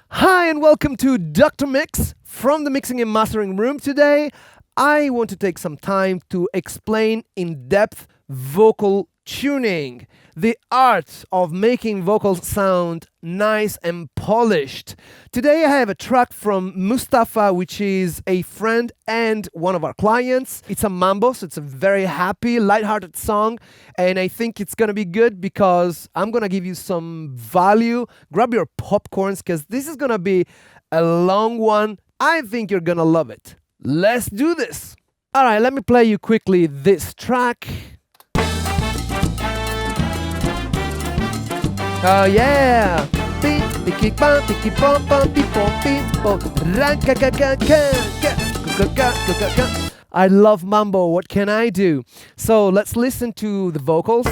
Hi and welcome to Dr. Mix from the mixing and mastering room. Today, I want to take some time to explain in depth vocal tuning, the art of making vocals sound nice and polished. Today, I have a track from Mustafa, which is a friend and one of our clients. It's a mambo, so it's a very happy, lighthearted song, and I think it's gonna be good because I'm gonna give you some value. Grab your popcorns because this is gonna be a long one. I think you're gonna love it. Let's do this. All right, let me play you quickly this track. Oh yeah! I love mambo. What can I do? So let's listen to the vocals.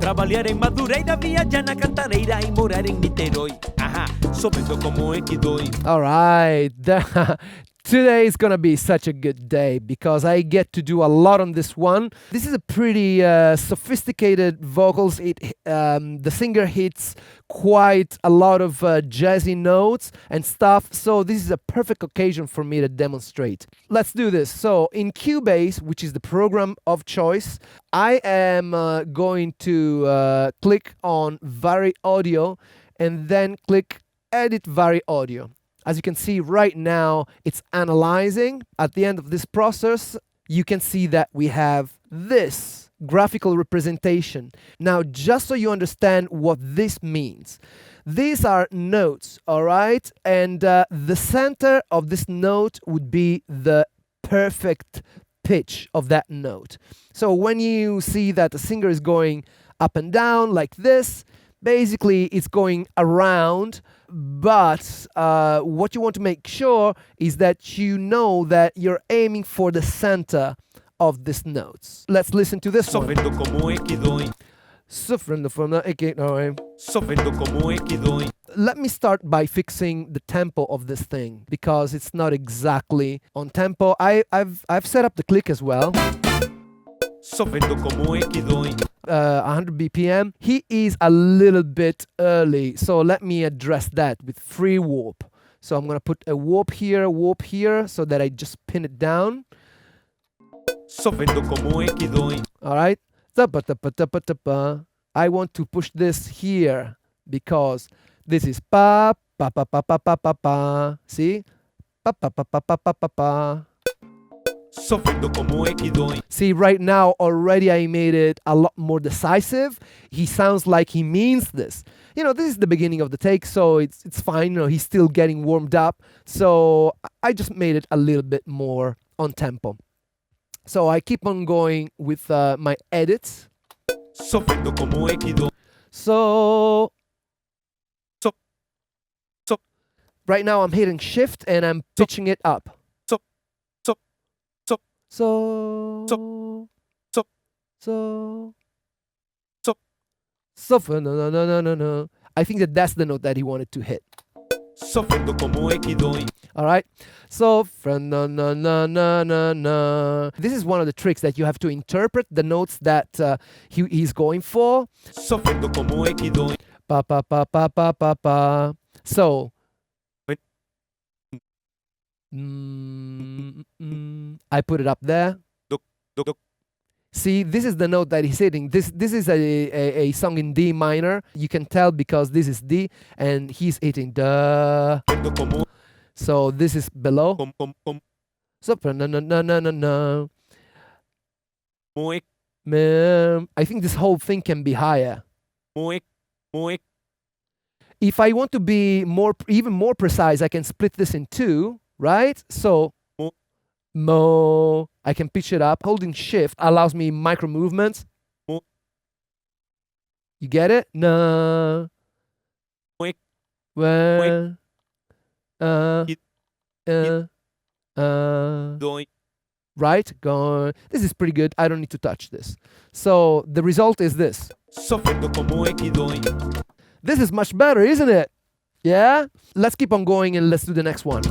Trabalhar em Madureira, viajar na Cantareira e morar em Niterói. Aha, sou vendo como é que dói. All right. Today is gonna be such a good day because I get to do a lot on this one. This is a pretty sophisticated vocals. The singer hits quite a lot of jazzy notes and stuff. So this is a perfect occasion for me to demonstrate. Let's do this. So in Cubase, which is the program of choice, I am going to click on VariAudio and then click Edit VariAudio. As you can see right now, it's analyzing. At the end of this process, you can see that we have this graphical representation. Now, just so you understand what this means, these are notes, all right? And the center of this note would be the perfect pitch of that note. So when you see that the singer is going up and down like this, basically it's going around, but what you want to make sure is that you know that you're aiming for the center of these notes. Let's listen to this one. Let me start by fixing the tempo of this thing because it's not exactly on tempo. I've set up the click as well. 100 BPM. He is a little bit early, so let me address that with free warp. So I'm gonna put a warp here, so that I just pin it down. All right. I want to push this here because this is pa pa pa pa pa pa pa pa. See? Pa pa pa pa pa pa pa pa. See, right now already I made it a lot more decisive. He sounds like he means this. You know, this is the beginning of the take, so it's fine. You know, he's still getting warmed up. So I just made it a little bit more on tempo. So I keep on going with my edits. So right now I'm hitting shift and I'm pitching it up. No. I think that's the note that he wanted to hit. All right. So no. This is one of the tricks that you have to interpret the notes that he's going for. Pa pa pa pa pa pa pa. So I put it up there. See, this is the note that he's hitting. This is a song in D minor. You can tell because this is D and he's hitting da. So this is below. So no. I think this whole thing can be higher. If I want to be even more precise, I can split this in two, right? So mo, I can pitch it up. Holding shift allows me micro movements. You get it? No. Well, right? Go. This is pretty good. I don't need to touch this. So the result is this. This is much better, isn't it? Yeah? Let's keep on going and let's do the next one.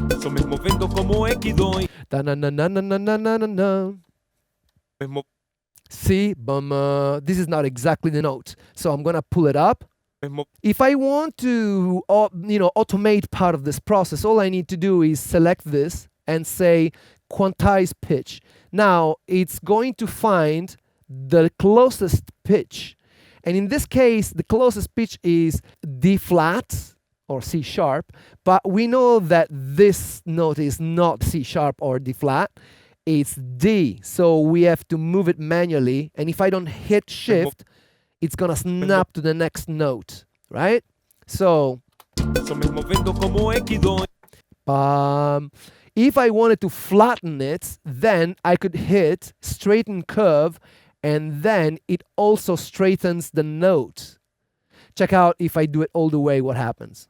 See, this is not exactly the note. So I'm gonna pull it up. Mismo If I want to, automate part of this process, all I need to do is select this and say quantize pitch. Now it's going to find the closest pitch. And in this case, the closest pitch is D flat or C sharp, but we know that this note is not C sharp or D flat, it's D. So we have to move it manually. And if I don't hit shift, it's gonna snap to the next note, right? So, Eso mismo vendo como Equido. if I wanted to flatten it, then I could hit straighten curve, and then it also straightens the note. Check out if I do it all the way, what happens.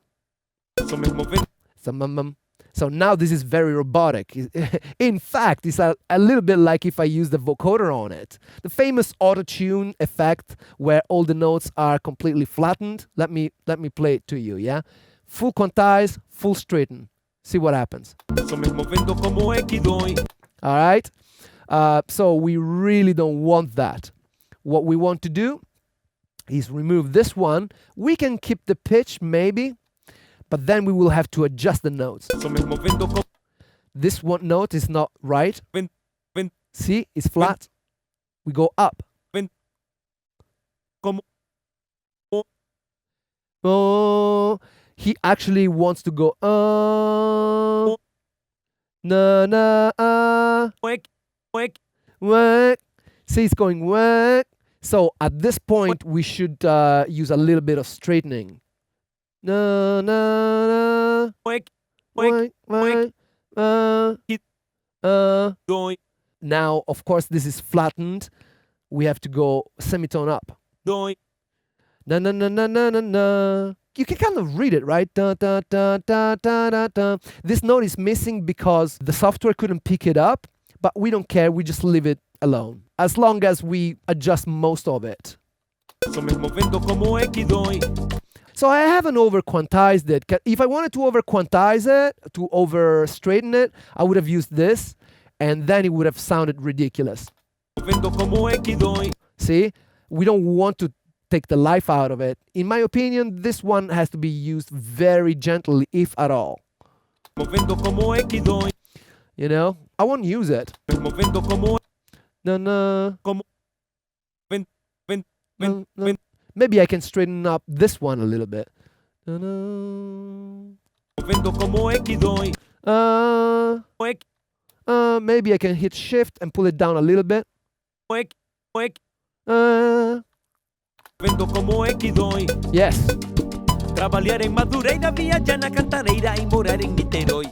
Eso mismo vendo. So now this is very robotic. In fact, it's a little bit like if I use the vocoder on it. The famous auto-tune effect where all the notes are completely flattened. Let me play it to you, yeah? Full quantize, full straighten. See what happens. Eso mismo vendo como Equido. All right? So we really don't want that. What we want to do is remove this one. We can keep the pitch maybe, but then we will have to adjust the notes. Eso mismo vendo como This one note is not right. ven- See, it's flat. We go up. como Oh, he actually wants to go na na Equ- Equ- whack. See, it's going whack. So at this point, we should use a little bit of straightening. Na na na Equ- whack whack. Hit. Doi. Now, of course, this is flattened. We have to go semitone up. Doi. Na na na na na na na. You can kind of read it, right? Da, da, da, da, da, da, da. This note is missing because the software couldn't pick it up, but we don't care. We just leave it alone as long as we adjust most of it. Eso mismo vendo como Equido. So I haven't over quantized it. If I wanted to over quantize it, to over straighten it, I would have used this, and then it would have sounded ridiculous. Vendo como Equido. See, we don't want to take the life out of it. In my opinion, this one has to be used very gently, if at all. Vendo como Equido. You know, I won't use it. Mismo vendo como No, no. como ven No, no. Maybe I can straighten up this one a little bit. No, no. vendo como Equido. Maybe I can hit shift and pull it down a little bit. Uh, Vendo como Equido. yes. Trabalhar em Madureira, viajar na Cantareira e morar em Niterói.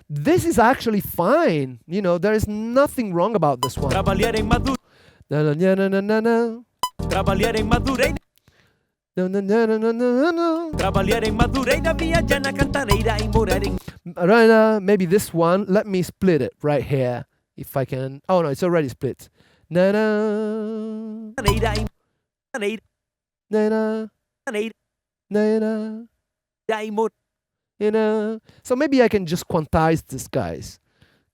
This is actually fine. You know, there is nothing wrong about this one. Trabalhar em Madureira. No, no, no, no, no, no. Trabalhar em Madureira. No, no, no, no, no, no, no. Trabalhar em Madureira, viajar na Cantareira e morar em Right now, maybe this one. Let me split it right here. If I can. Oh, no, it's already split. Na na. Cantareira e Cantareira Na na. Na na. e morar. You know. So maybe I can just quantize these guys.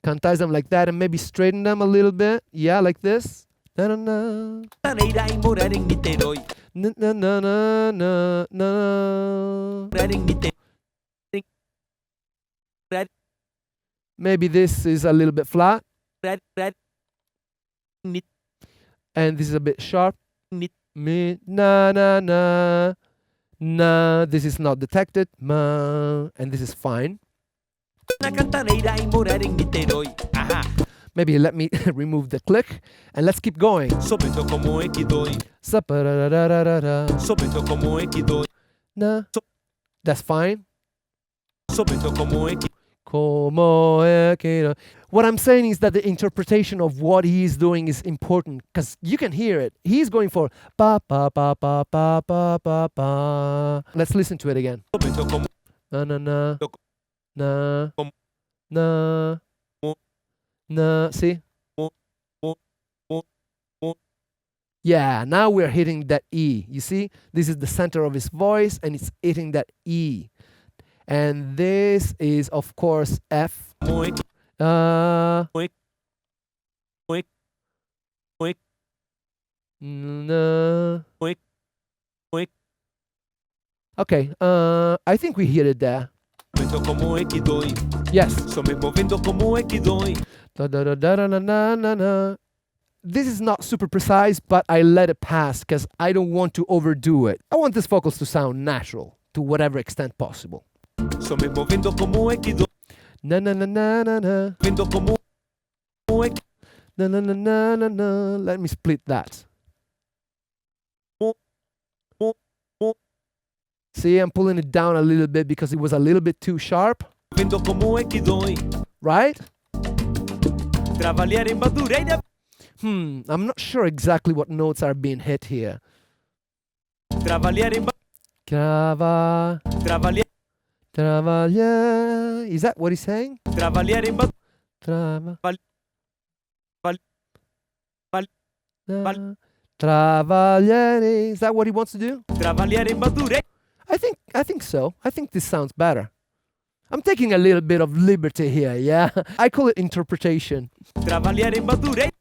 Quantize them like that and maybe straighten them a little bit. Yeah, like this. Na na na. Cantareira e morar em Niterói. Na na na na na na. Morar em Niterói. Maybe this is a little bit flat Nit- and this is a bit sharp. Nit- Mi na na na. Na, this is not detected. Ma, and this is fine. Na Cantareira e morar em Niterói. Ajá. Maybe let me remove the click and let's keep going. Só vendo como Equido. Sa-pa-da-da-da-da-da. Só vendo como Equido. Na. That's fine. Só vendo como Equido. Como é que... What I'm saying is that the interpretation of what he's doing is important because you can hear it. He's going for pa pa pa pa pa pa pa pa. Let's listen to it again. Só vendo como Na na na na Como- na Mo- na. See? Mo- Yeah, now we're hitting that E. You see? This is the center of his voice and it's hitting that E. And this is, of course, F. como Equido. Na. Oink, oink. Okay, I think we hit it there. Vendo como é que dói. Yes. Só me movendo como é que dói. Da, da, da, da, da, na, na, na, na. This is not super precise, but I let it pass because I don't want to overdo it. I want these vocals to sound natural to whatever extent possible. Só me movendo como é que dói. Na na na na na na. Vendo como é que Na na na na na na. Let me split that. See, I'm pulling it down a little bit because it was a little bit too sharp. vendo como é que dói. Right? Trabalhar em Madureira. I'm not sure exactly what notes are being hit here. Trabalhar em Trabalhar. Trabalhar. Is that what he's saying? Trabalhar em Trabalhar. Is that what he wants to do? Trabalhar em Madureira. I think so. I think this sounds better. I'm taking a little bit of liberty here, yeah? I call it interpretation. Trabalhar em Madureira.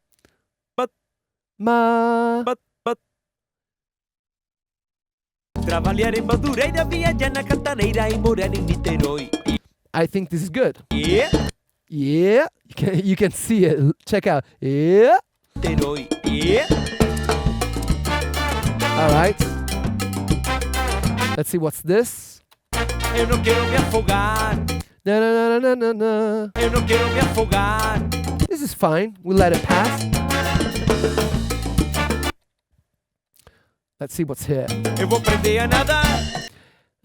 Trabalhar em Madureira, viajar na cantareira e morar em Niterói. I think this is good. Yeah. Yeah. You can see it. Check out. Yeah. Niterói. Yeah. All right. Let's see what's this. Eu não quero me afogar. Na, na, na, na, na, na. Eu não quero me afogar. This is fine. We'll let it pass. Let's see what's here. Eu vou aprender a nadar.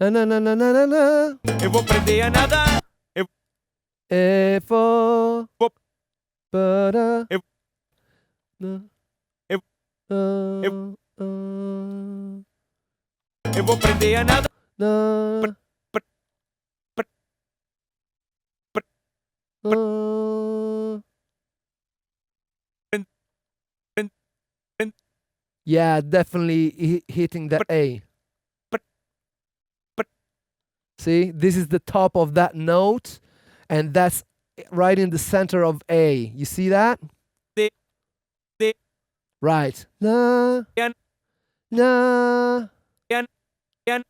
Na, na, na, na, na, na, na. Eu vou aprender a nadar. For Whoop. Para. Eu- Na. Eu- Uh, Eu vou aprender a nadar. na. Pr- pr- Yeah, definitely hitting that A. See, this is the top of that note, and that's right in the center of A. You see that? D. Right. Na. Yan. Na. Yan. Yan.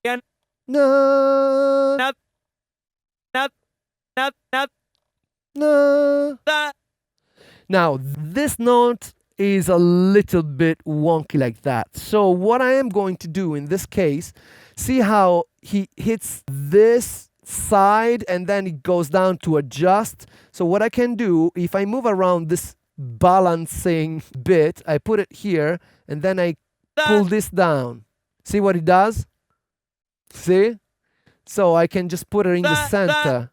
Yan. Na. Nad. Nad. Nad. Nad. Na. Da. Now, this note is a little bit wonky like that. So what I am going to do in this case, see how he hits this side and then it goes down to adjust. So what I can do, if I move around this balancing bit, I put it here and then I pull this down. See what it does? See? So I can just put it in the center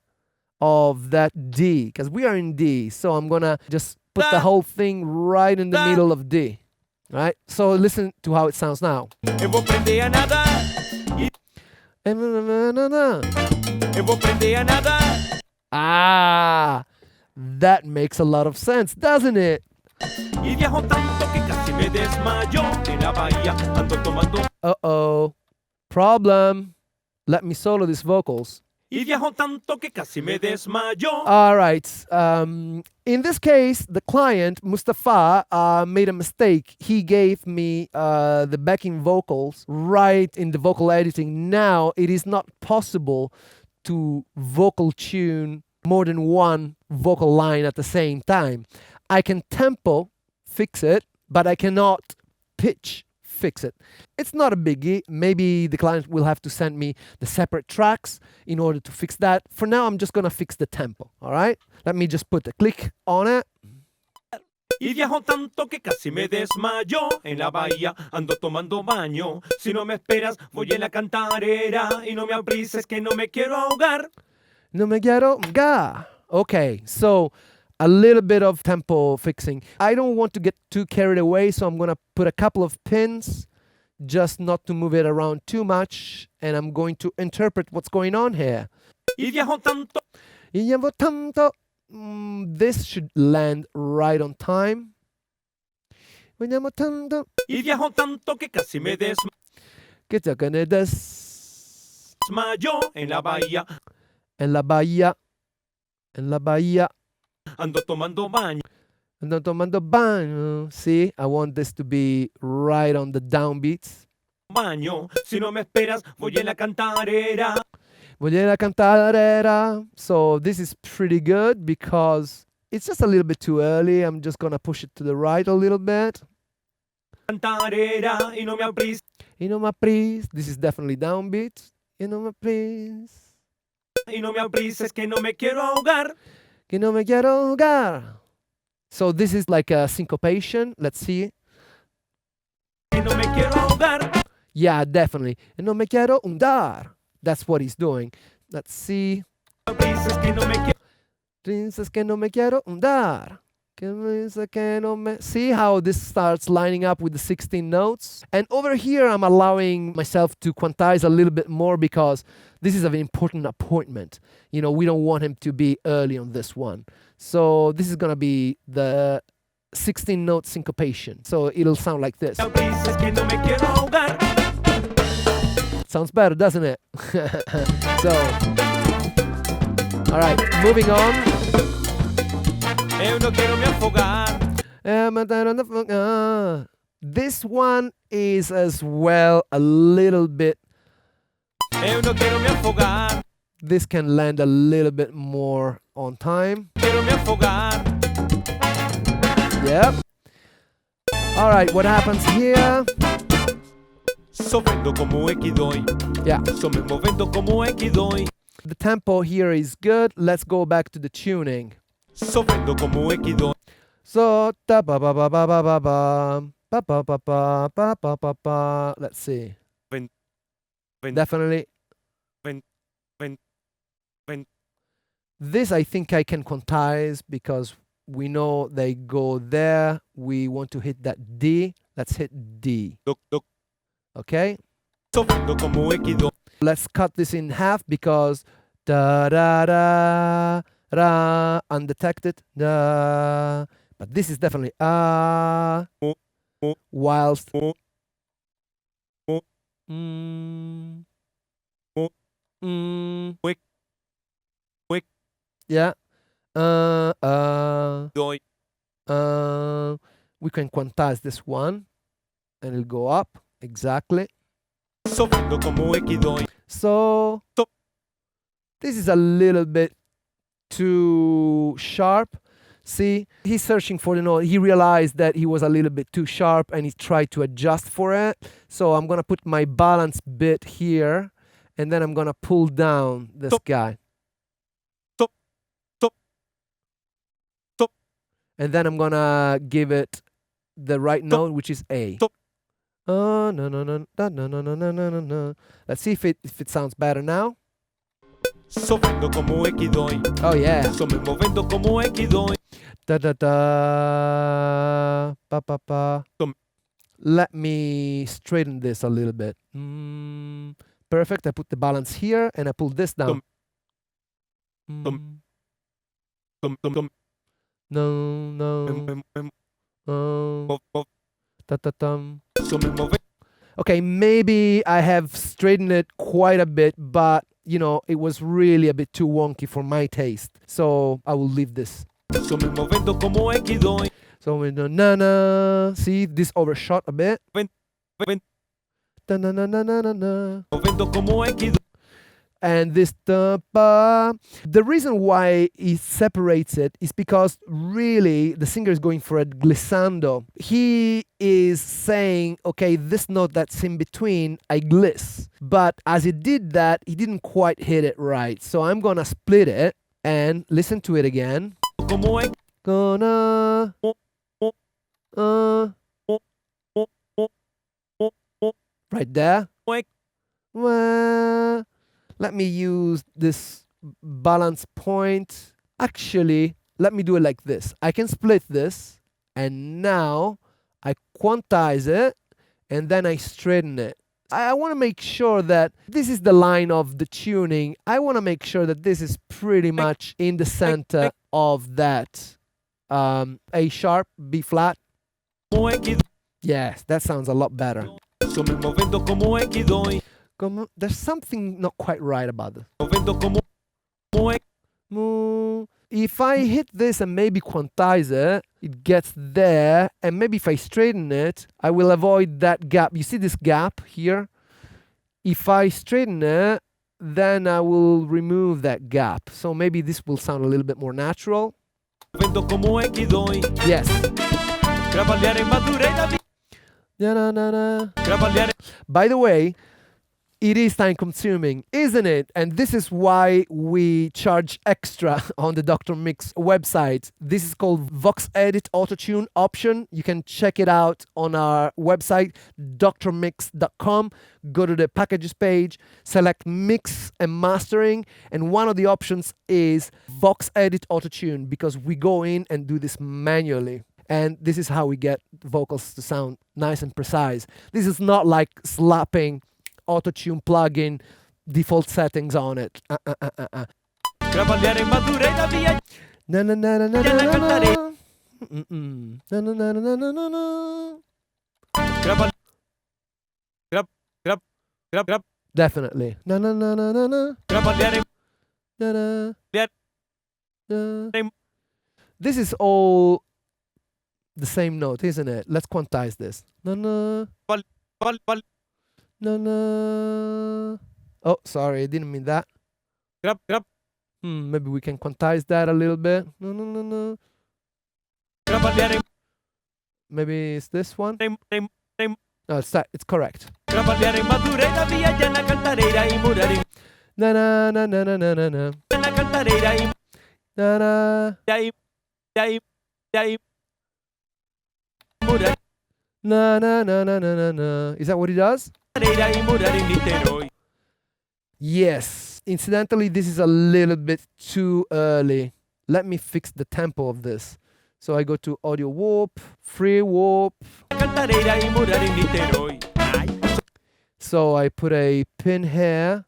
of that D, because we are in D. So I'm gonna just put the whole thing right in the middle of D. Right? So listen to how it sounds now. Eu vou aprender a nadar. Eu vou aprender a nadar. Ah, that makes a lot of sense, doesn't it? Y viajo tanto que casi me desmayo. En la bahía ando tomando. Uh-oh. Problem. Let me solo these vocals. Y viajo tanto que casi me desmayo. All right. In this case, the client, Mustafa, made a mistake. He gave me the backing vocals right in the vocal editing. Now, it is not possible to vocal tune more than one vocal line at the same time. I can tempo fix it, but I cannot pitch fix it. It's not a biggie. Maybe the client will have to send me the separate tracks in order to fix that. For now, I'm just gonna fix the tempo, all right? Let me just put a click on it. Y viajo tanto que casi me desmayo. En la bahía ando tomando baño. Si no me esperas, voy en la cantarera. Y no me abrises que no me quiero ahogar. No me quiero ga. Okay, so a little bit of tempo fixing. I don't want to get too carried away, so I'm gonna put a couple of pins just not to move it around too much, and I'm going to interpret what's going on here. Y viajo tanto. Y llevo tanto. This should land right on time. Y llevo tanto. Y viajo tanto que casi me Que te gane desmayo. En la bahía En la bahía. En la bahía. ando tomando baño. Ando tomando baño. See, I want this to be right on the downbeats. baño. Si no me esperas, voy en la cantarera. Voy a la cantarera. So this is pretty good because it's just a little bit too early. I'm just gonna push it to the right a little bit. Cantarera y no me aprises. Y no me apris. This is definitely downbeat. Y no me apris. Y no me aprises que no me quiero ahogar. Que no me quiero ahogar. So this is like a syncopation. Let's see. Que no me quiero ahogar. Yeah, definitely. Y no me quiero hundar. That's what he's doing. Let's see. Aprises que no me quiero. Dices que no me quiero hundar. Que me dice que no me... See how this starts lining up with the 16 notes? And over here, I'm allowing myself to quantize a little bit more because this is an important appointment. You know, we don't want him to be early on this one. So this is going to be the 16 note syncopation. So it'll sound like this. Aprises que no me quiero ahogar. Sounds better, doesn't it? So, all right, moving on. Eu no quiero me afogar. This one is as well a little bit. Eu no quiero me afogar. This can land a little bit more on time. Quiero me afogar. Yep. All right, what happens here? Sofrendo como equidoi. Yeah. So me movendo como equidoi. The tempo here is good. Let's go back to the tuning. Sofrendo como equidoi. So ta ba ba ba ba ba ba ba ba ba ba ba ba ba ba ba. Let's see. Ven. Definitely. Ven. This I think I can quantize because we know they go there. We want to hit that D. Let's hit D. Doc. Okay. Sofrendo como equidoi. Let's cut this in half because da da da ra undetected da. But this is definitely whilst Quick. yeah Doi. we can quantize this one and it'll go up exactly. Sofrendo como equidoi. So this is a little bit too sharp. See, he's searching for the note. He realized that he was a little bit too sharp and he tried to adjust for it. So I'm going to put my balance bit here and then I'm going to pull down this guy. And then I'm going to give it the right note, which is A. Oh, no, no, no, no, no, no, no, no, no, no. Let's see if it sounds better now. Sofrendo como equidoi. Oh, yeah. So me movendo como equidoi. Da da da pa pa pa. Let me straighten this a little bit. Perfect. I put the balance here and I pull this down. No, no. Ta ta tum. Okay, maybe I have straightened it quite a bit, but you know, it was really a bit too wonky for my taste. So I will leave this. So me movendo como equidoi. So we do na na. See, this overshot a bit. Ven. Da na na na na na na. Movendo como equidoi. And this da ba. The reason why he separates it is because really the singer is going for a glissando. He is saying, okay, this note that's in between, I gliss. But as he did that, he didn't quite hit it right. So I'm gonna split it and listen to it again. Gonna right there. Well, let me use this balance point. Actually, let me do it like this. I can split this, and now I quantize it, and then I straighten it. I want to make sure that this is the line of the tuning. I want to make sure that this is pretty much in the center of that A sharp, B flat. Yes, that sounds a lot better. There's something not quite right about this. If I hit this and maybe quantize it, it gets there. And maybe if I straighten it, I will avoid that gap. You see this gap here? If I straighten it, then I will remove that gap. So maybe this will sound a little bit more natural. Yes. By the way, it is time consuming, isn't it? And this is why we charge extra on the Dr. Mix website. This is called Vox Edit Autotune option. You can check it out on our website, drmix.com. Go to the packages page, select mix and mastering. And one of the options is Vox Edit Autotune, because we go in and do this manually. And this is how we get vocals to sound nice and precise. This is not like slapping Autotune plugin default settings on it. Definitely. This is all the same note, isn't it? Let's quantize this. Oh, sorry, I didn't mean that. Maybe we can quantize that a little bit. Maybe it's this one. No, it's that. It's correct. Na na na na na na na na. Na na. Na na na na na na na. Is that what he does? Yes. Incidentally, this is a little bit too early. Let me fix the tempo of this. So I go to audio warp, free warp. So I put a pin here.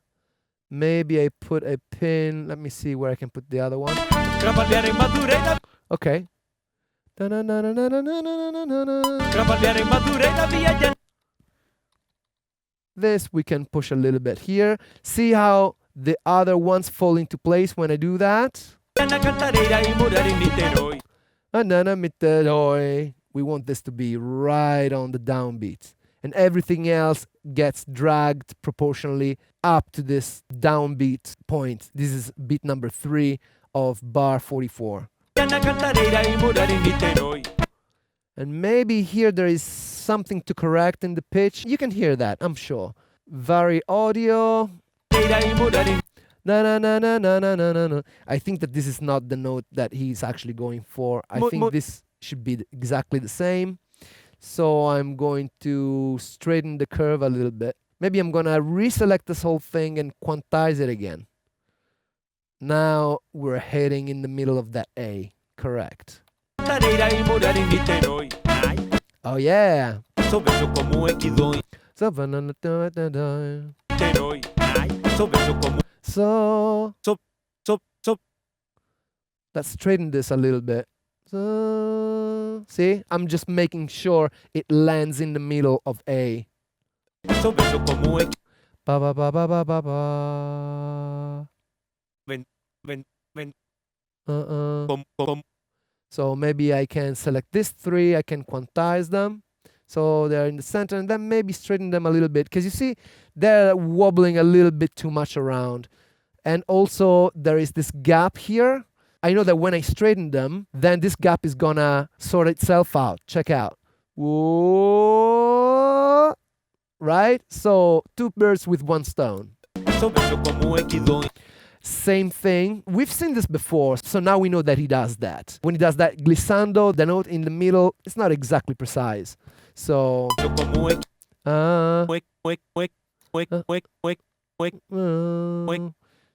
Maybe I put a pin. Let me see where I can put the other one. Okay. This we can push a little bit here. See how the other ones fall into place when I do that? We want this to be right on the downbeat. And everything else gets dragged proportionally up to this downbeat point. This is beat number 3 of bar 44. And maybe here there is something to correct in the pitch. You can hear that, I'm sure. VariAudio. Na na na na na na na na. I think that this is not the note that he's actually going for. I think this should be exactly the same. So I'm going to straighten the curve a little bit. Maybe I'm gonna reselect this whole thing and quantize it again. Now we're heading in the middle of that A. Correct. Oh yeah. So let's straighten this a little bit. So, see, I'm just making sure it lands in the middle of A. Ba ba ba ba ba ba ba. So maybe I can select these 3, I can quantize them. So they're in the center, and then maybe straighten them a little bit. Because you see, they're wobbling a little bit too much around. And also, there is this gap here. I know that when I straighten them, then this gap is gonna sort itself out. Check out. Whoa. Right? So 2 birds with 1 stone. Same thing. We've seen this before, so now we know that he does that. When he does that glissando, the note in the middle, it's not exactly precise. So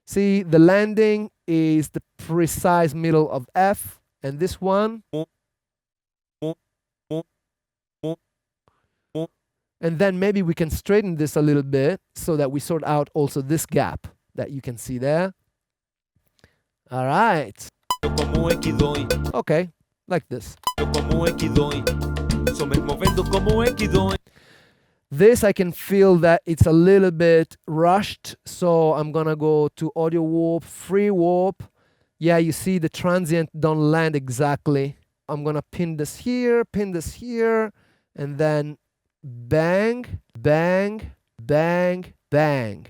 see, the landing is the precise middle of F, and this one. And then maybe we can straighten this a little bit so that we sort out also this gap that you can see there. All right. Okay, like this. This I can feel that it's a little bit rushed, so I'm gonna go to audio warp, free warp. Yeah, you see the transient don't land exactly. I'm gonna pin this here, and then bang, bang, bang, bang.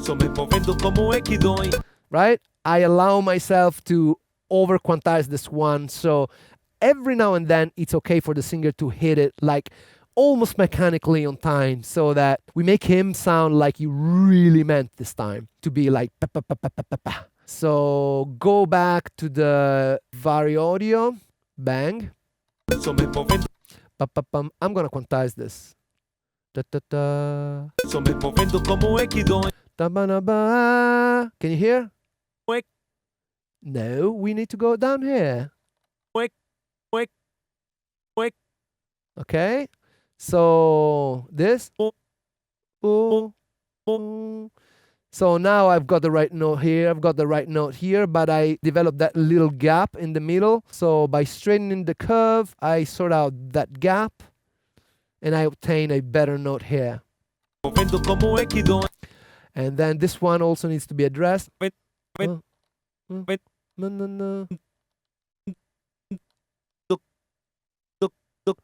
So me movendo como é que dói. Right? I allow myself to over quantize this one, so every now and then it's okay for the singer to hit it like almost mechanically on time, so that we make him sound like he really meant this time to be like pa pa pa pa pa pa pa. So go back to the VariAudio, bang, So me movendo, pa pa pam. I'm gonna quantize this. Da da da. so me movendo como é que dói. Da ba na ba. Can you hear? Quick. No, we need to go down here. Quick, quick, quick. Okay, so this. Oh. Ooh, ooh. So now I've got the right note here, I've got the right note here, but I developed that little gap in the middle. So by straightening the curve, I sort out that gap and I obtain a better note here. Movendo como é que dói. And then this one also needs to be addressed. Wait, wait, Oh, oh, wait. no, no, no. Look, look, look.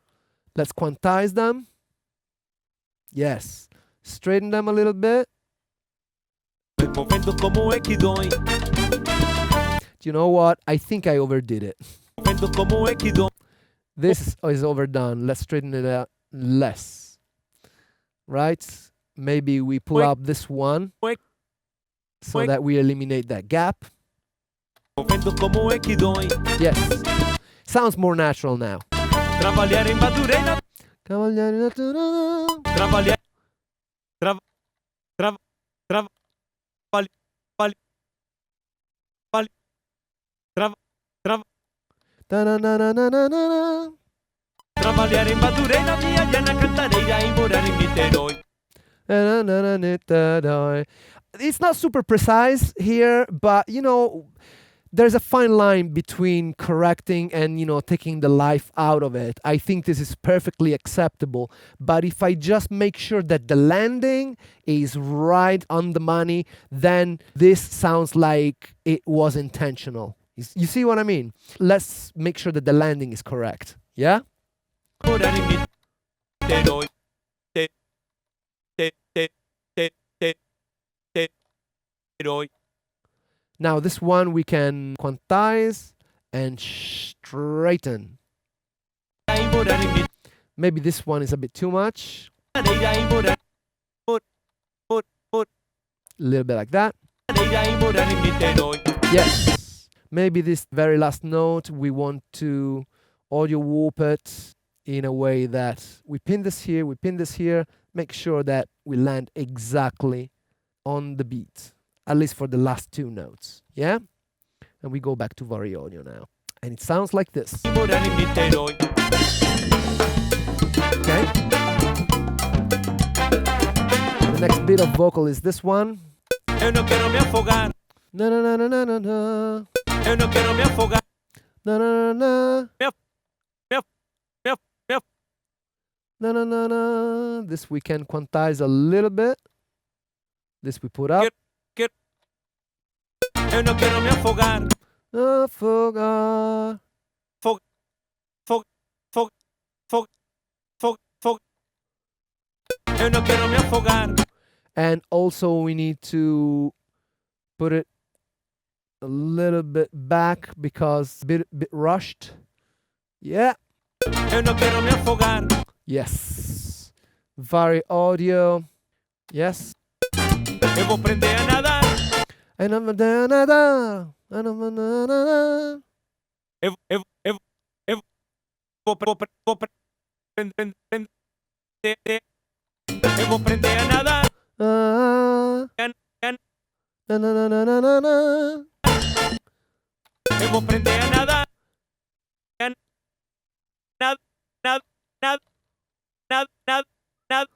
Let's quantize them. Yes. Straighten them a little bit. Me movendo como é que dói. Do you know what? I think I overdid it. Movendo como é que dói. This is overdone. Let's straighten it out less. Right? Maybe we pull Quick. up this one Quick. so Quick. that we eliminate that gap. Movendo como é que dói. Yes. Sounds more natural now. Trabalhar em Madureira. Trabalhar, trava, trava, trava, vale, vale, vale, trava, trava. Trabalhar em Madureira, viajar na Cantareira e morar em Niterói. It's not super precise here, but you know, there's a fine line between correcting and, you know, taking the life out of it. I think this is perfectly acceptable. But if I just make sure that the landing is right on the money, then this sounds like it was intentional. You see what I mean? Let's make sure that the landing is correct. Yeah? Morar em Niterói. Niterói. Now this one we can quantize and straighten. E morar em Maybe this one is a bit too much. Niterói e morar. A little bit like that. E morar em Niterói. Yes. Maybe this very last note, we want to audio warp it in a way that we pin this here, make sure that we land exactly on the beat, at least for the last two notes. Yeah? And we go back to VariAudio now. And it sounds like this. E morar em Niterói. Okay? The next bit of vocal is this one. Eu não quero me afogar. Na na na na na na na. Eu não quero me afogar. Na na na na. Meu, meu, meu, meu. Na na na na. This we can quantize a little bit. This we put up. Eu não quero me afogar. Afogar. Fog, fog, fog, fog, fog, fog. Eu não quero me afogar. And also we need to put it a little bit back because bit rushed. Yeah. Eu não quero me afogar. Yes. VariAudio. Yes. Eu vou aprender a nadar. And I'm nada. And I'm nada. Eu vou aprender. Eu vou aprender a nadar. Na na na na na na na. Eu vou aprender a nadar. Nada, nada, nada, nada, nada, nada.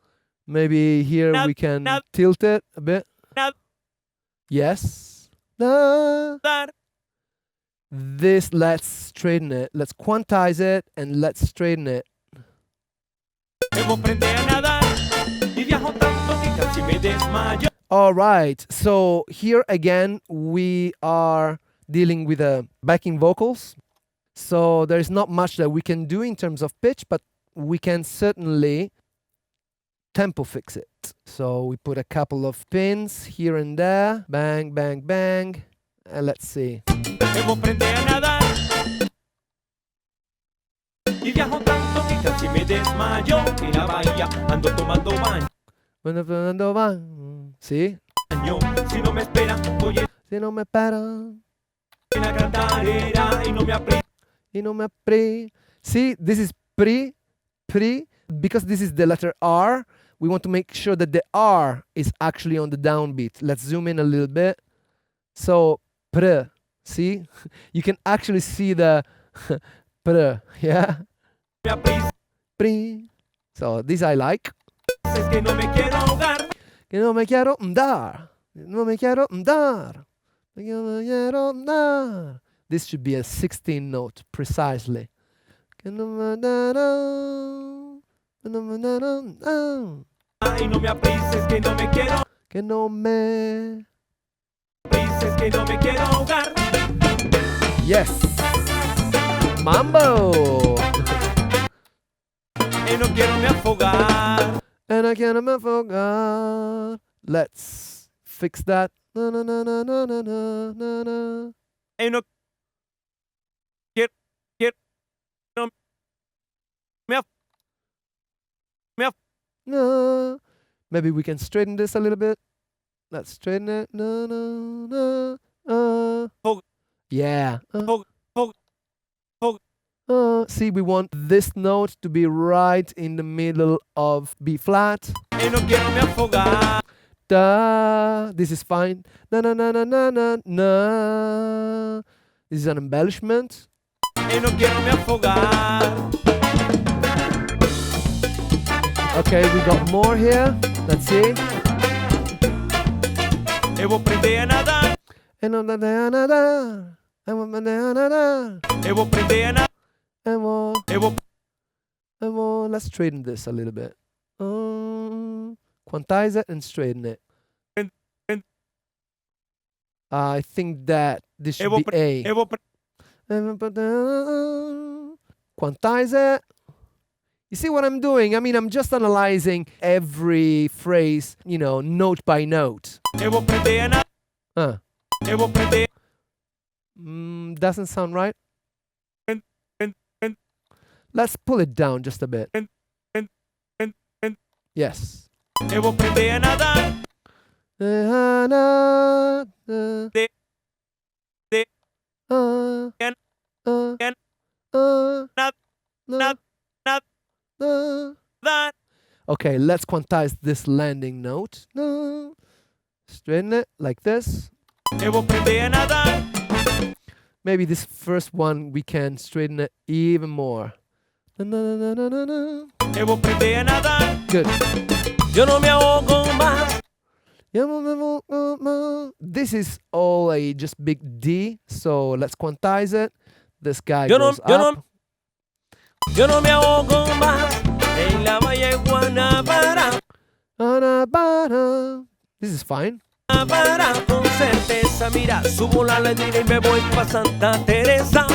Maybe here we can tilt it a bit. Nada. Yes. Nadar. This, let's straighten it. Let's quantize it and let's straighten it. Eu vou aprender a nadar. E viajo tanto que casi me desmayo. All right. So here again, we are dealing with backing vocals. So there's not much that we can do in terms of pitch, but we can certainly tempo fix it. So we put a couple of pins here and there. Bang, bang, bang. And let's see. Debo aprender a nadar y viajo tanto que casi me desmayo. En la bahía ando tomando baño. See? Si no me espera, voy Si no me espera. en la cantarera y no me aprieta. See, this is pre. Because this is the letter R, we want to make sure that the R is actually on the downbeat. Let's zoom in a little bit. So, pre, see? You can actually see the pre, yeah? Pre. So, this I like. Es que no me quiero ahogar. Que no me quiero andar. No me quiero andar. Que no me quiero andar. This should be a 16 note, precisely. Que no me dará. Que no me dará. Ay, no me aprises que no me quiero. Que no me. Aprises que no me quiero ahogar. Yes. Mambo. Y no quiero me afogar. And I can't me afogar. Let's fix that. Na na na na na na na na. Y no quiero me No. Maybe we can straighten this a little bit. Let's straighten it. No, no, no. Yeah. See, we want this note to be right in the middle of B flat. Y no quiero me afogar. Da. This is fine. Na na na na na na na. This is an embellishment. Y no quiero me afogar. Okay, we got more here. Let's see. Debo aprender a nadar. And on the nadar. And on the nadar. Debo aprender a nadar. And more. Debo And more. Let's straighten this a little bit. Quantize it and straighten it. I think that this should be A. Quantize it. You see what I'm doing? I mean, I'm just analyzing every phrase, you know, note by note. Doesn't sound right. Let's pull it down just a bit. Yes. Okay, let's quantize this landing note. Straighten it like this. Maybe this first one we can straighten it even more. Good. This is all a just big D, so let's quantize it. This guy goes up. Yo no me ahogo más en la bahía de Guanabara. This is fine. Para con certeza, mira, subo la ladera y me voy pa' Santa Teresa.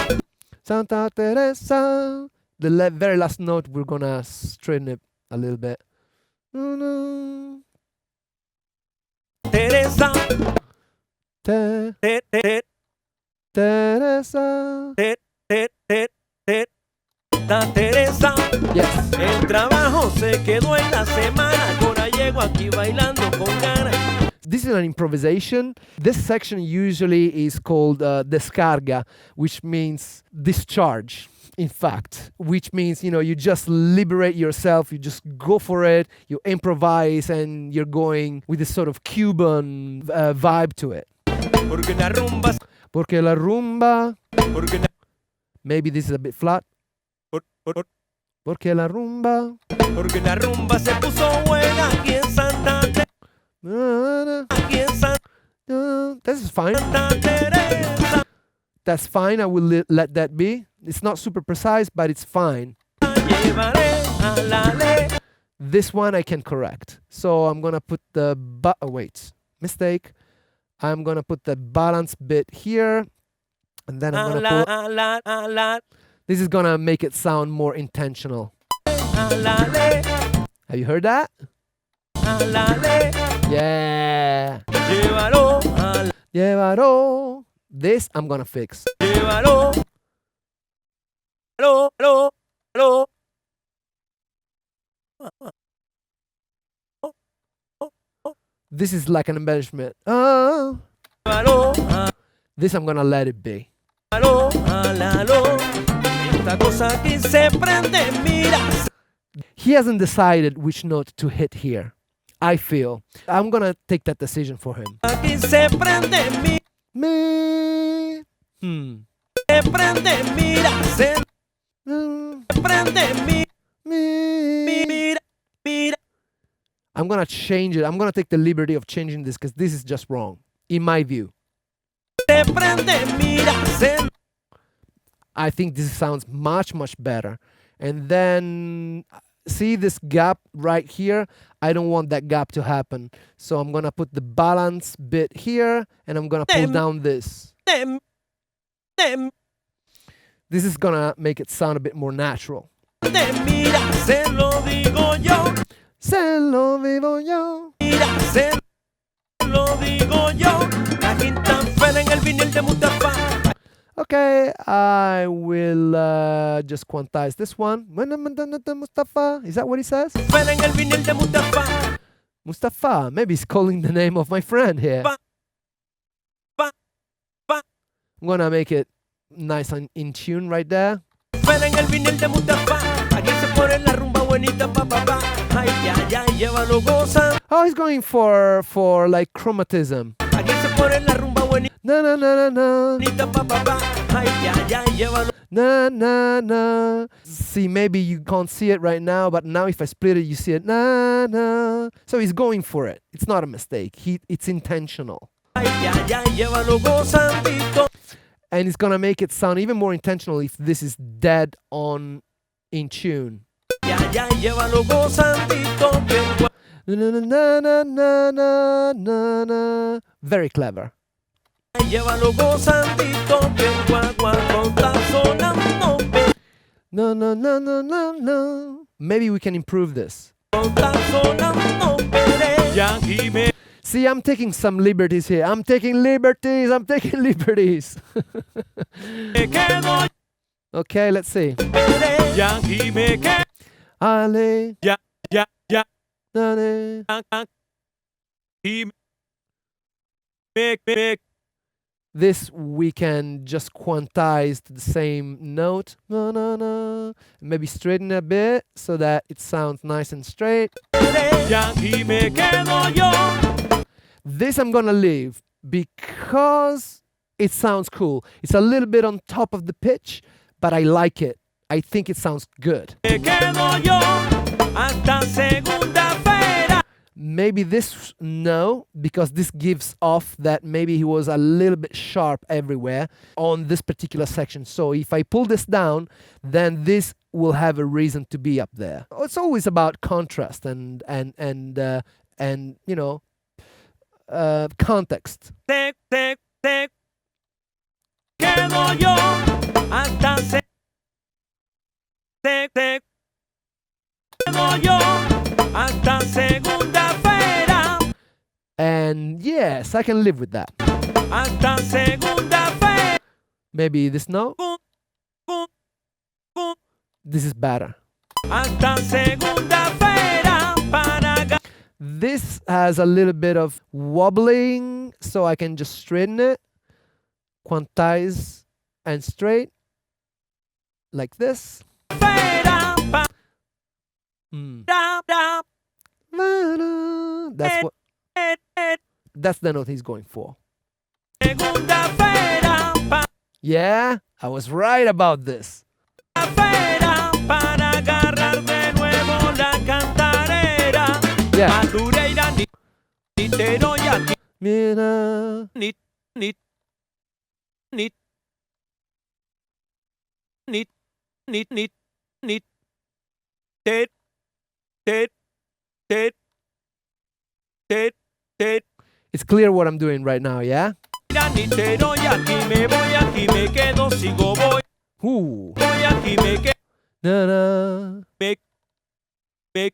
Santa Teresa. The very last note, we're gonna straighten it a little bit. Teresa. Teresa. Teresa. Yes. El trabajo se quedó en la semana. Ahora llego aquí bailando con ganas. This is an improvisation. This section usually is called descarga, which means discharge, in fact, which means, you know, you just liberate yourself, you just go for it, you improvise, and you're going with this sort of Cuban vibe to it. Porque la rumba. Porque la rumba. Porque Maybe this is a bit flat. Porque la rumba. Porque la rumba se puso buena aquí en Santa Teresa. This is fine. That's fine. I will let that be. It's not super precise, but it's fine. This one I can correct. So I'm gonna put the wait, mistake. I'm gonna put the balance bit here. And then I'm gonna pull. This is gonna make it sound more intentional. Have you heard that? Yeah. Llévalo. This I'm gonna fix. This is like an embellishment. Oh. This I'm gonna let it be. He hasn't decided which note to hit here. I feel I'm gonna take that decision for him. Me. I'm gonna change it. I'm gonna take the liberty of changing this because this is just wrong, in my view. I think this sounds much, much better. And then see this gap right here? I don't want that gap to happen. So I'm gonna put the balance bit here and I'm gonna pull down this. This is gonna make it sound a bit more natural. Se lo digo yo. Se lo digo yo. La quinta fera en el vinil de Mustafa. Okay, I will just quantize this one. Mustafa, is that what he says? Fera en el vinil de Mustafa. Mustafa, maybe he's calling the name of my friend here. I'm gonna make it nice and in tune right there. Fera en el vinil de Mustafa. Aquí se pone la rumba buenita pa pa pa. Oh, he's going for like chromatism. Na na na na na. Na na na. See, maybe you can't see it right now, but now if I split it, you see it. Na na. So he's going for it. It's not a mistake. It's intentional. And it's gonna make it sound even more intentional if this is dead on in tune. Na, na, na, na, na, na, na, na. Very clever. No, no, no, no, no, no. Maybe we can improve this. See, I'm taking some liberties here. I'm taking liberties. Okay, let's see. Ale. Dale. This we can just quantize to the same note. No, no, no. Maybe straighten a bit so that it sounds nice and straight. This I'm gonna leave because it sounds cool. It's a little bit on top of the pitch, but I like it. I think it sounds good. Maybe this, no, because this gives off that maybe he was a little bit sharp everywhere on this particular section. So if I pull this down, then this will have a reason to be up there. It's always about contrast and you know, context. And yes, I can live with that. Maybe this note. This is better. This has a little bit of wobbling, so I can just straighten it, quantize and straight, like this. That's the note he's going for. Yeah, I was right about this. Yeah. It's clear what I'm doing right now, yeah? Granitero y aquí me quedo, sigo voy aquí me quedo, Na, na. me, me,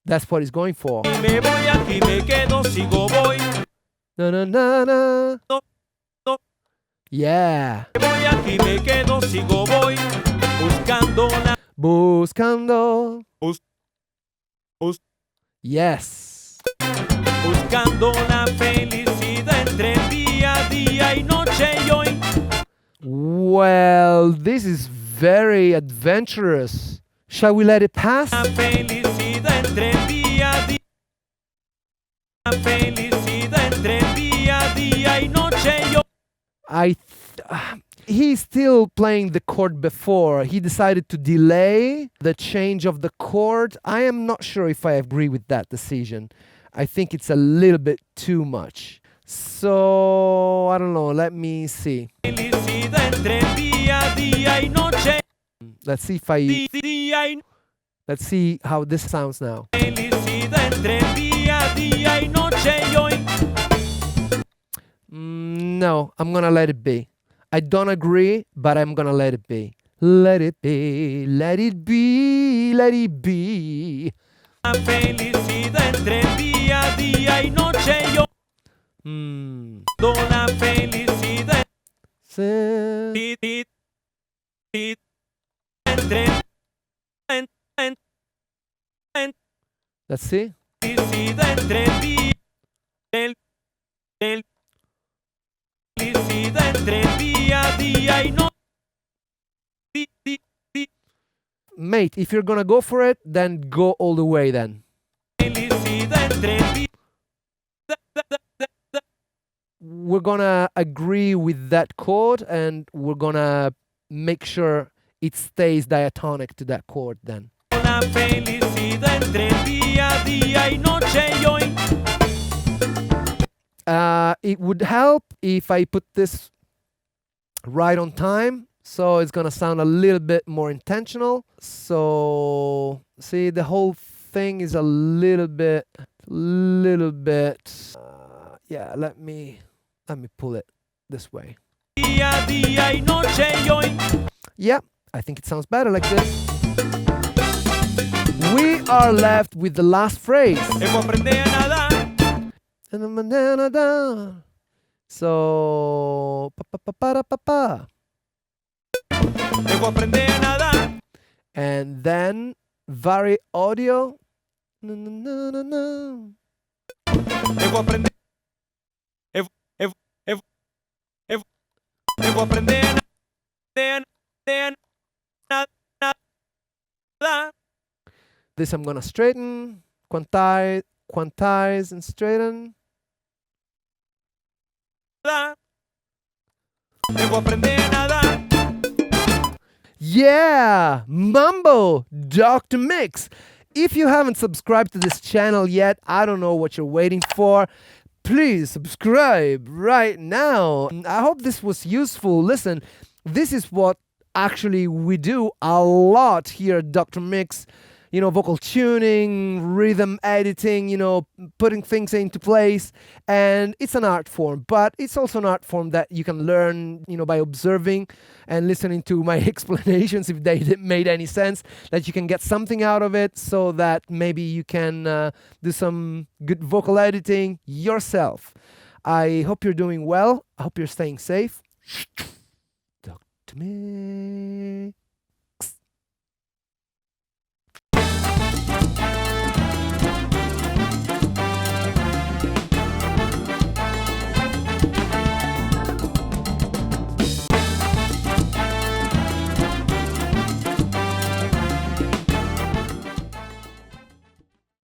That's what he's going for. me voy aquí me quedo, sigo voy, Na, na, na, na. no, no. Yeah. Me voy aquí me quedo, sigo voy, buscando la, Buscando. bus, Yes. buscando la felicidad entre día y noche y hoy. Well, this is very adventurous. Shall we let it pass? La felicidad entre día, la felicidad entre día y noche y hoy. He's still playing the chord before. He decided to delay the change of the chord. I am not sure if I agree with that decision. I think it's a little bit too much. So, I don't know. Let me see. Felicidad entre día y noche. Let's see if I... Día y Let's see how this sounds now. felicidad entre día y noche y hoy. No, I'm gonna let it be. I don't agree, but I'm gonna let it be. Let it be, let it be, let it be. La felicidad entre día y noche y hoy. La felicidad entre Let's see. felicidad entre felicidad entre día y noche. Mate, if you're gonna go for it, then go all the way then. Felicidad entre We're gonna agree with that chord and we're gonna make sure it stays diatonic to that chord then. la felicidad entre día y noche y hoy. It would help if I put this right on time, so it's gonna sound a little bit more intentional. So see, the whole thing is a little bit yeah, let me pull it this way. Día y noche y hoy. Yeah, I think it sounds better like this. We are left with the last phrase. Debo aprender a nadar. So, Debo aprender a nadar. and then VariAudio. Debo aprender. Debo aprender a nadar. This I'm gonna straighten, quantize and straighten. Debo aprender a nadar. Yeah, Mambo, Dr. Mix. If you haven't subscribed to this channel yet, I don't know what you're waiting for. Please subscribe right now. I hope this was useful. Listen, this is what actually we do a lot here at Dr. Mix. You know, vocal tuning, rhythm editing, you know, putting things into place. And it's an art form, but it's also an art form that you can learn, you know, by observing and listening to my explanations, if they made any sense, that you can get something out of it so that maybe you can do some good vocal editing yourself. I hope you're doing well. I hope you're staying safe. Talk to me.